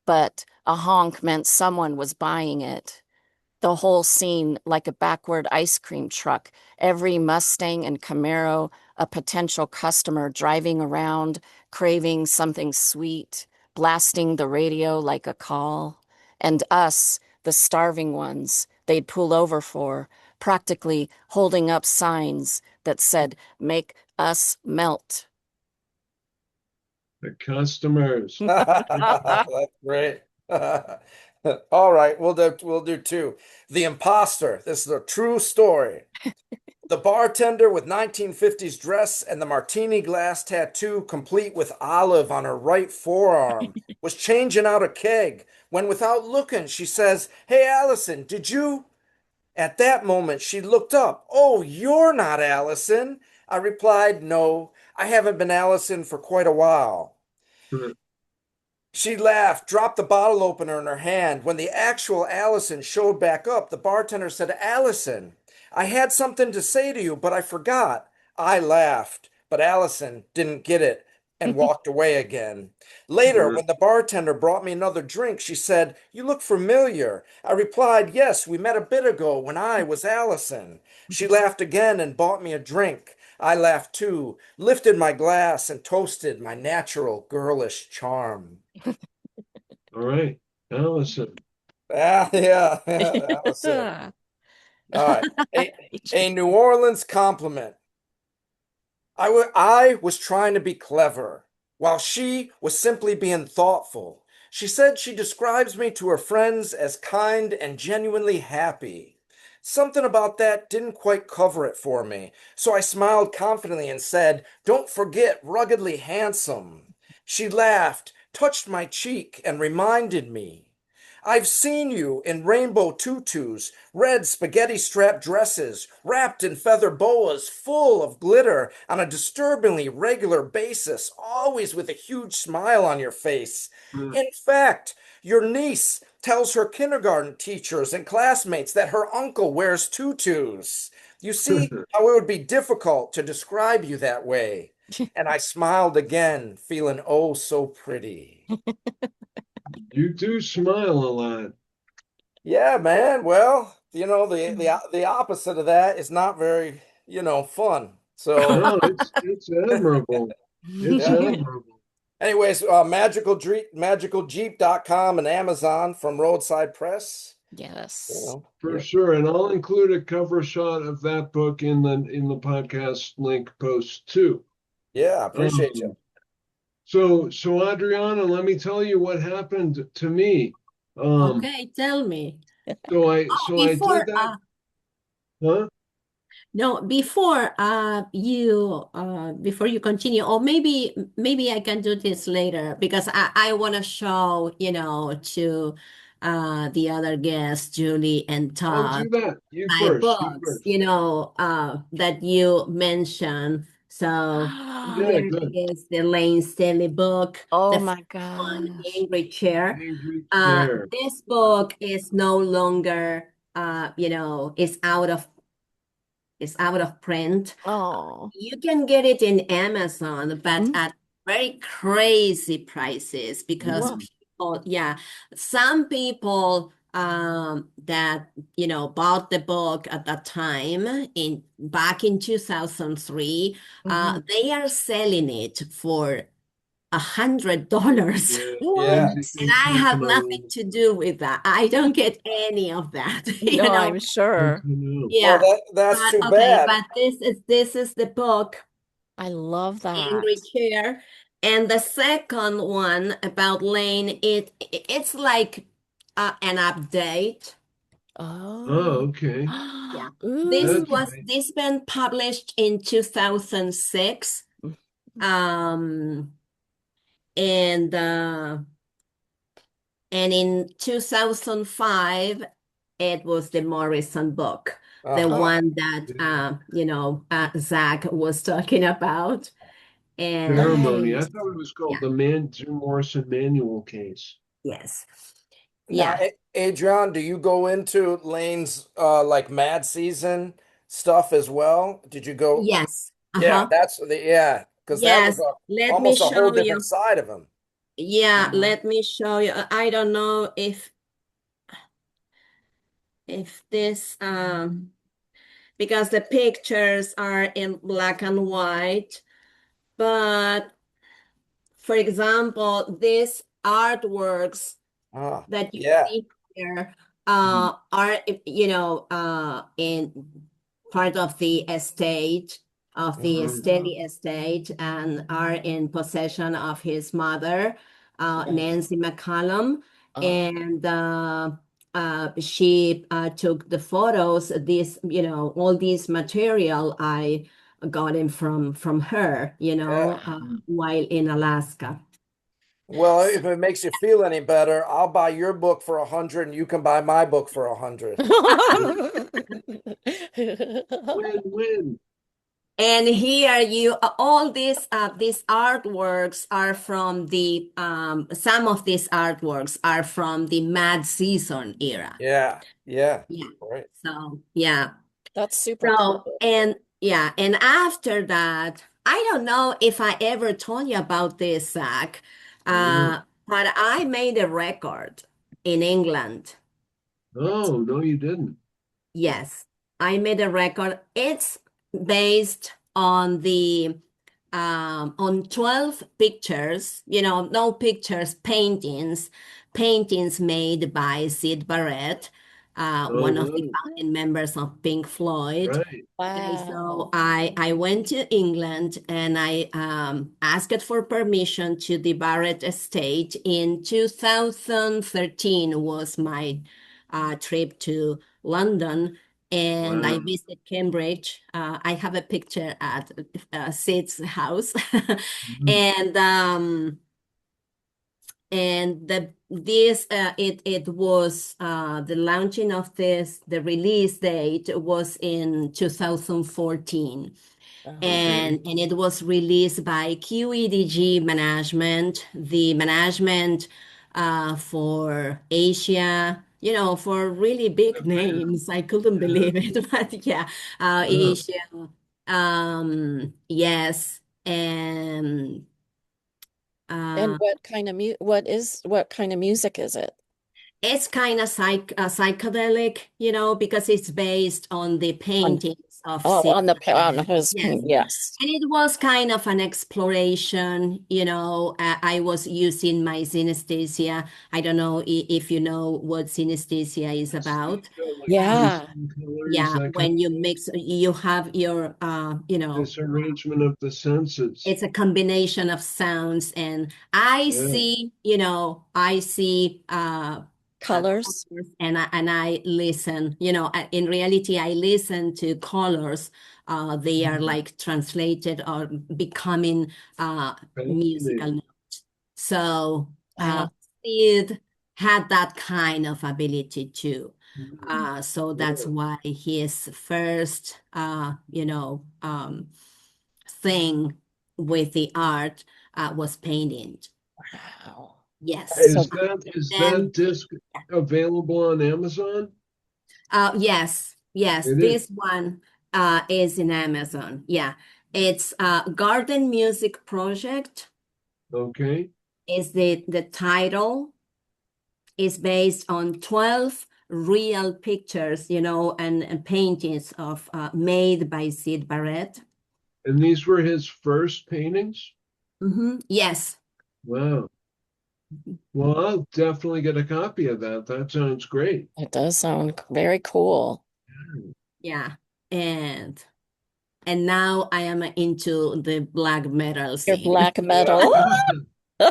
but a honk meant someone was buying it. The whole scene like a backward ice cream truck, every Mustang and Camaro a potential customer driving around, craving something sweet, blasting the radio like a call. And us, the starving ones, they'd pull over for, practically holding up signs that said, "Make us melt." The customers. That's great. All right, we'll do two. The Imposter. This is a true story. The bartender with 1950s dress and the martini glass tattoo, complete with olive on her right forearm, was changing out a keg when, without looking, she says, "Hey, Allison, did you?" At that moment, she looked up. "Oh, you're not Allison." I replied, "No, I haven't been Allison for quite a while." She laughed, dropped the bottle opener in her hand. When the actual Allison showed back up, the bartender said, "Allison, I had something to say to you, but I forgot." I laughed, but Allison didn't get it and walked away again. Later, when the bartender brought me another drink, she said, "You look familiar." I replied, "Yes, we met a bit ago when I was Allison." She laughed again and bought me a drink. I laughed too, lifted my glass, and toasted my natural girlish charm. All right, Allison. Yeah, that was it. All right. A New Orleans compliment. I was trying to be clever, while she was simply being thoughtful. She said she describes me to her friends as kind and genuinely happy. Something about that didn't quite cover it for me, so I smiled confidently and said, "Don't forget ruggedly handsome." She laughed, touched my cheek, and reminded me. "I've seen you in rainbow tutus, red spaghetti strap dresses, wrapped in feather boas full of glitter on a disturbingly regular basis, always with a huge smile on your face. In fact, your niece tells her kindergarten teachers and classmates that her uncle wears tutus. You see how it would be difficult to describe you that way." And I smiled again, feeling oh so pretty. You do smile a lot. Yeah, man. Well, the opposite of that is not very, fun. So, No, it's admirable. It's yeah. admirable. Anyways, magicaljeep.com and Amazon from Roadside Press. Yes. For Yeah. sure. And I'll include a cover shot of that book in the podcast link post too. Yeah, I appreciate you. Um, so Adriana, let me tell you what happened to me. Okay, tell me. So I Before did that. Huh? No, before you continue, or maybe I can do this later because I want to show, to the other guests, Julie and Oh, Todd, do that. You my first. You books, first. that you mentioned. So Yeah, here good. is the Lane Staley book, Oh the first my one, The gosh. Angry Chair. Angry chair. This book is no longer, it's out of print. Oh. You can get it in Amazon, but Mm, at very crazy prices because Mm. whoa. people, some people that bought the book at that time in back in 2003, Mhm. they are selling it for $100. Yeah, What? crazy And things I happen have nothing on. to do with that. I don't get any of that, No, I'm Good sure. to know. Well, Yeah. that's But too okay, bad. but this is the book, I love Angry that. Chair. And the second one about Lane, it's like an update. Oh, Oh. okay. Yeah. This That's Ooh. was right. this been published in 2006. Um and uh and in 2005 it was the Morrison book, the Uh-huh. one that Yeah. Zack was talking about. And Ceremony. I Nice. thought it was called yeah, the Jim Morrison Manual Case. yes. Now, Yeah. Adrian, do you go into Lane's like Mad Season stuff as well? Did you go? Yes. Yeah, Uh-huh. yeah, because that was Yes. Let me almost a whole show different you. side of him. Yeah, Uh-huh. let me show you. I don't know if this because the pictures are in black and white, but for example, these artworks Ah, that you yeah. see here Mhm. are, in part of the estate, of the Hmm. Stelly estate, and are in possession of his mother, Nancy McCallum. Oh. And she took the photos. This, all this material I got him from her, Yeah. while in Alaska. Well, So if it makes you feel any better, I'll buy your book for 100 and you can buy my book for 100. Win-win. and here you all these artworks are from the some of these artworks are from the Mad Season era. Yeah. Yeah. Yeah. Right. So yeah. That's super So cool. and after that, I don't know if I ever told you about this, Zach, No. but I made a record in England. Oh, no, you didn't. Yes, I made a record. It's based on the on 12 pictures, no pictures, paintings made by Sid Barrett, Oh, one of the wow. founding members of Pink Floyd. Right. And so Wow. I went to England and I asked for permission to the Barrett estate. In 2013 was my trip to London, and I Wow. visited Cambridge. I have a picture at Sid's house, Mhm. and it was the launching of this, the release date was in 2014, Uh-huh. Okay. and it was released by QEDG Management, the management for Asia, for really big Japan. names. I couldn't Yeah. believe it, but yeah, Wow. Asia, yes, and And uh, what kind of music is it? it's kind of psychedelic, because it's based on the On paintings of oh, Sid. on his Yes. paint. Yes. And it was kind of an exploration, I was using my synesthesia. I don't know if you know what synesthesia is about. Anesthesia, like Um, Yeah. tasting colors, yeah, that kind when of you thing. mix, you have your, Disarrangement of the senses. it's a combination of sounds, and I Yeah. see, I see Colors. and I listen. In reality, I listen to colors. They are like translated or becoming musical Fascinating. notes. So Wow. Sid had that kind of ability too. So that's Yeah. why his first, thing with the art was painting. Wow. Yes. That's so Is that Then, disc available on Amazon? yes, It is. this one is in Amazon. Yeah, it's Garden Music Project Okay. is the title. Is based on 12 real pictures, and paintings of made by Sid Barrett. And these were his first paintings? Yes. Wow. Well, I'll definitely get a copy of that. That sounds great. It does sound very cool. Yeah. And now I am into the black metal Your scene. black metal.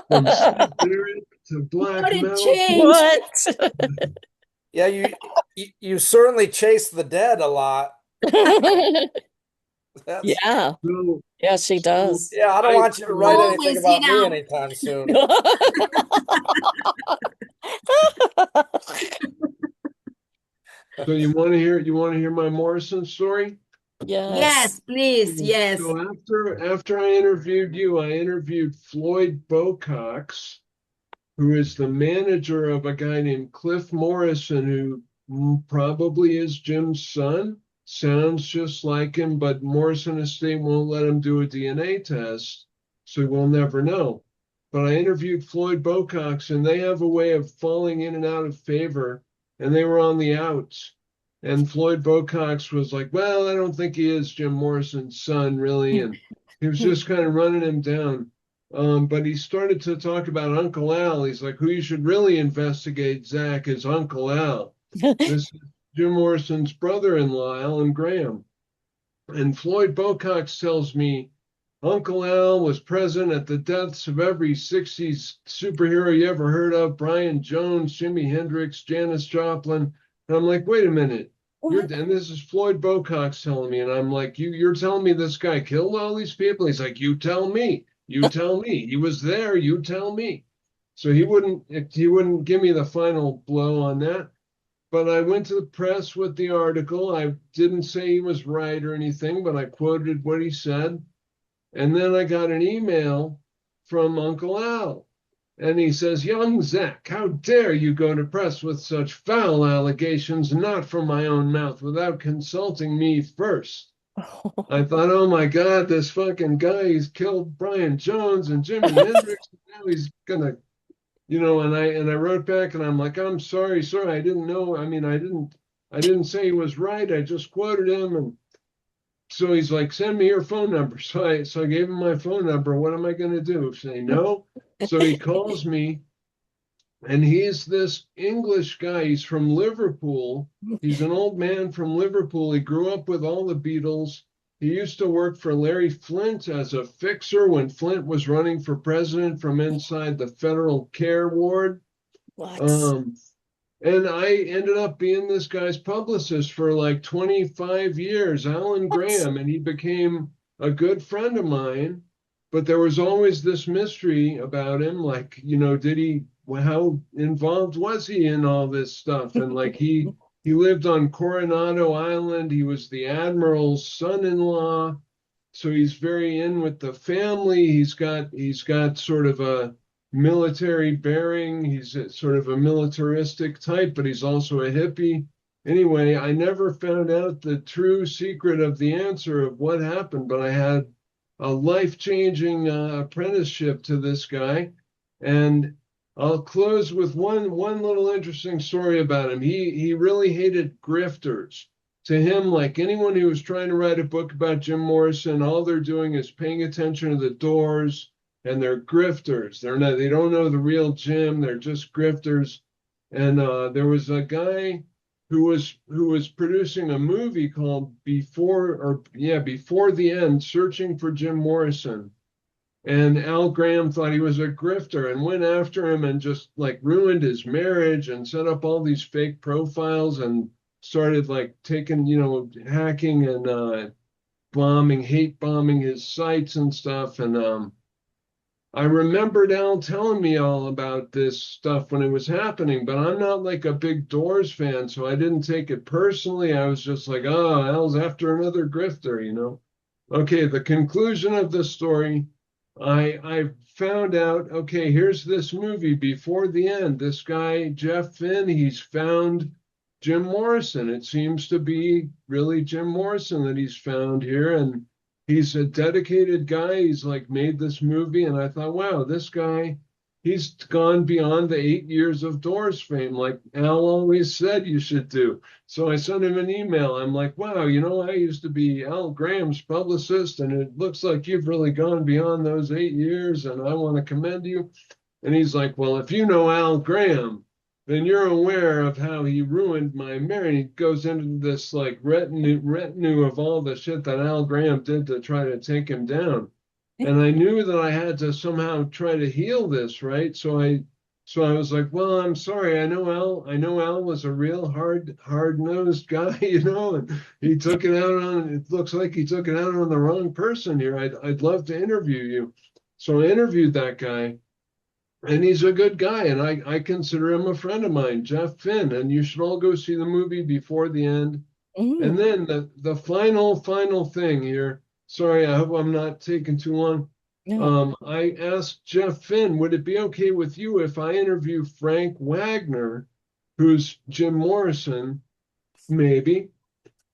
From Sid Barrett to black What a metal. change. What? Yeah, you certainly chase the dead a lot. That's Yeah. So, Yeah, she so does. yeah, I don't I want you to write anything Always, about me anytime soon. so you want to hear my Morrison story? Yes. yes, please. Yes. So after I interviewed you, I interviewed Floyd Bocox, who is the manager of a guy named Cliff Morrison, who probably is Jim's son. Sounds just like him, but Morrison Estate won't let him do a DNA test, so we'll never know. But I interviewed Floyd Bocox, and they have a way of falling in and out of favor, and they were on the outs. And Floyd Bocox was like, "Well, I don't think he is Jim Morrison's son, really," and he was just kind of running him down. But he started to talk about Uncle Al. He's like, who you should really investigate, Zack, is Uncle Al. This is Jim Morrison's brother-in-law, Alan Graham. And Floyd Bocox tells me Uncle Al was present at the deaths of every 60s superhero you ever heard of, Brian Jones, Jimi Hendrix, Janis Joplin. And I'm like, wait a minute. And this is Floyd Bocox telling me, and I'm like, you're telling me this guy killed all these people? He's like, you tell me. You tell me. He was there. You tell me. So he wouldn't give me the final blow on that. But I went to the press with the article. I didn't say he was right or anything, but I quoted what he said. And then I got an email from Uncle Al. And he says, young Zack, how dare you go to press with such foul allegations, not from my own mouth, without consulting me first. I thought, oh my God, this fucking guy, he's killed Brian Jones and Jimi Hendrix. And now he's gonna, and I wrote back and I'm like, I'm sorry, sir, I didn't know. I mean, I didn't say he was right. I just quoted him. And so he's like, send me your phone number. So I gave him my phone number. What am I going to do? Say no? So he calls me, and he's this English guy. He's from Liverpool. He's an old man from Liverpool. He grew up with all the Beatles. He used to work for Larry Flint as a fixer when Flint was running for president from inside the Federal Care Ward. What? And I ended up being this guy's publicist for like 25 years, Alan Graham, and he became a good friend of mine. But there was always this mystery about him, like, how involved was he in all this stuff? And like he lived on Coronado Island. He was the admiral's son-in-law, so he's very in with the family. He's got sort of a military bearing. He's sort of a militaristic type, but he's also a hippie. Anyway, I never found out the true secret of the answer of what happened, but I had a life-changing apprenticeship to this guy. And I'll close with one little interesting story about him. He really hated grifters. To him, like anyone who was trying to write a book about Jim Morrison, all they're doing is paying attention to the Doors, and they're grifters. They don't know the real Jim. They're just grifters. And there was a guy who was producing a movie called Before the End, Searching for Jim Morrison. And Al Graham thought he was a grifter and went after him and just like ruined his marriage and set up all these fake profiles and started like taking, hacking and hate bombing his sites and stuff. And I remembered Al telling me all about this stuff when it was happening, but I'm not like a big Doors fan, so I didn't take it personally. I was just like, oh, Al's after another grifter. Okay, the conclusion of the story, I found out, okay, here's this movie before the end. This guy, Jeff Finn, he's found Jim Morrison. It seems to be really Jim Morrison that he's found here, and he's a dedicated guy. He's like made this movie, and I thought, wow, this guy, he's gone beyond the 8 years of Doors fame, like Al always said you should do. So I sent him an email. I'm like, wow, I used to be Al Graham's publicist, and it looks like you've really gone beyond those 8 years, and I want to commend you. And he's like, well, if you know Al Graham, then you're aware of how he ruined my marriage. He goes into this like retinue of all the shit that Al Graham did to try to take him down. And I knew that I had to somehow try to heal this, right? So I was like, well, I'm sorry. I know Al was a real hard-nosed guy, and he took it out on, it looks like he took it out on the wrong person here. I'd love to interview you. So I interviewed that guy. And he's a good guy, and I consider him a friend of mine, Jeff Finn. And you should all go see the movie before the end. And then the final thing here. Sorry, I hope I'm not taking too long. No. I asked Jeff Finn, would it be okay with you if I interview Frank Wagner, who's Jim Morrison, maybe?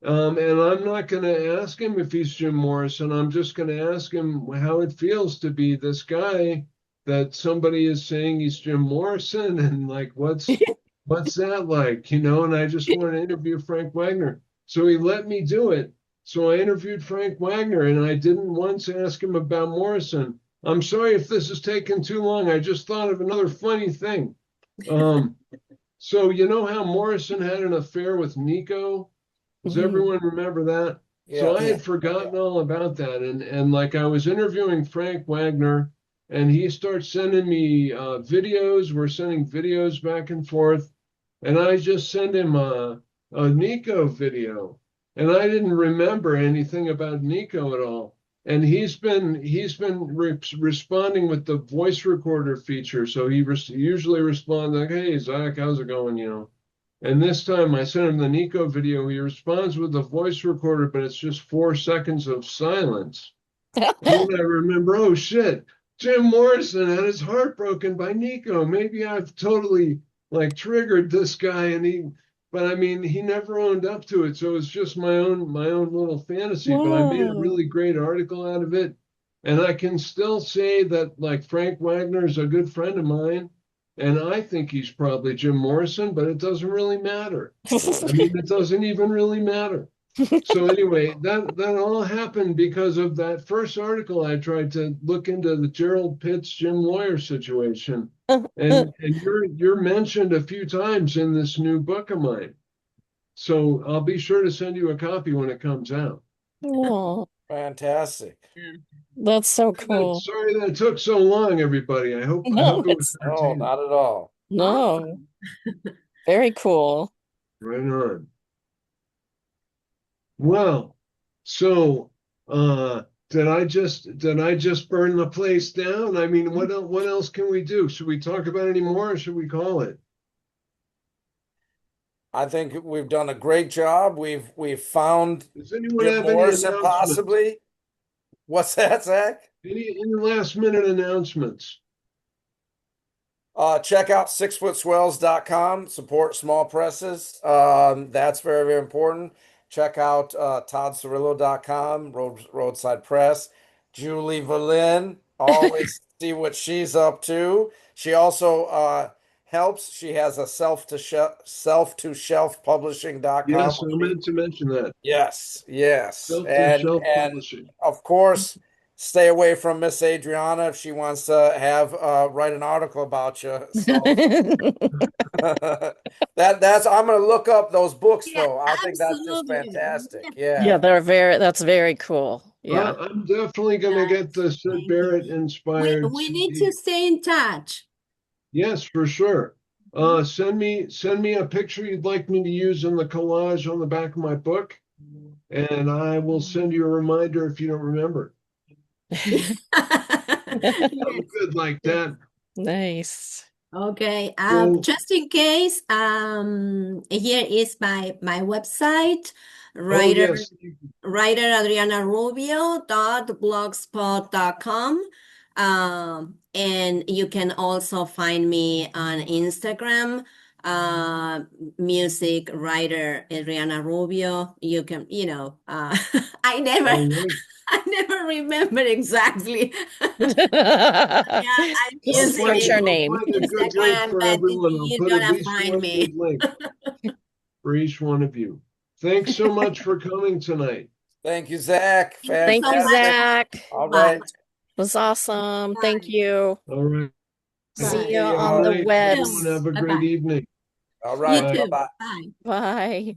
And I'm not going to ask him if he's Jim Morrison. I'm just going to ask him how it feels to be this guy that somebody is saying he's Jim Morrison, and like what's that like, And I just want to interview Frank Wagner. So he let me do it. So I interviewed Frank Wagner, and I didn't once ask him about Morrison. I'm sorry if this is taking too long. I just thought of another funny thing. So you know how Morrison had an affair with Nico? Does everyone remember that? So I Yes. had forgotten all about that, and like I was interviewing Frank Wagner, and he starts sending me videos. We're sending videos back and forth, and I just send him a Nico video, and I didn't remember anything about Nico at all. And he's been responding with the voice recorder feature. So he usually responds like, "Hey Zach, how's it going?" And this time I sent him the Nico video. He responds with the voice recorder, but it's just 4 seconds of silence. And then I remember, oh shit, Jim Morrison had his heart broken by Nico. Maybe I've totally like triggered this guy, but I mean, he never owned up to it. So it's just my own little fantasy, but I made a Whoa. really great article out of it. And I can still say that like Frank Wagner is a good friend of mine. And I think he's probably Jim Morrison, but it doesn't really matter. I mean, it doesn't even really matter. So anyway, that all happened because of that first article. I tried to look into the Gerald Pitts Jim Lawyer situation, and you're mentioned a few times in this new book of mine. So I'll be sure to send you a copy when it comes out. Oh, Fantastic. that's so cool. Sorry that it took so long, everybody. I hope No, it was No, entertaining. not at all. no. Very cool. Right on. Well, so did I just burn the place down? I mean, what else can we do? Should we talk about any more, or should we call it? I think we've done a great job. We've found Does anyone Jim have any Morrison announcements? possibly. What's that, Zach? Any last minute announcements? Check out 6footswells.com. Support small presses. That's very, very important. Check out toddcirillo.com, roadside press. Julie Valin, always see what she's up to. She also helps. She has a self to shelf publishing.com. Yes, I meant to mention that. Yes, yes. Self-to-shelf And publishing. of course, stay away from Miss Adriana if she wants to have write an article about you. So that's I'm gonna look up those books Yeah, though. I think that's just absolutely. fantastic. Yeah, Yeah. that's very cool. Yeah. I'm definitely going to get the Sid Thank you. Barrett inspired We need CD. to stay in touch. Yes, for sure. Send me a picture you'd like me to use in the collage on the back of my book, and I will send you a reminder if you don't remember. Yes. I'm good like that. Nice. Okay. So, Just in case, here is my website, oh writer yes, Adriana Rubio.blogspot.com. And you can also find me on Instagram, music writer Adriana Rubio. You can, I never all right. I never remember exactly. Yeah, I'm I'll Just using put find it your I'll name. find a good link Instagram, for but everyone. I'll you're put at gonna least find one me. good link for each one of you. Thanks so much for coming tonight. Thank you, Zach. Thank you so Thank you, much. Fantastic. Zach. All Bye. right. It was awesome. Thank Bye. you. All right. See Bye. you See Good on the y'all. night, everyone. webs. Have a great Bye-bye. evening. All You right. Bye. too. Bye-bye. Bye. Bye.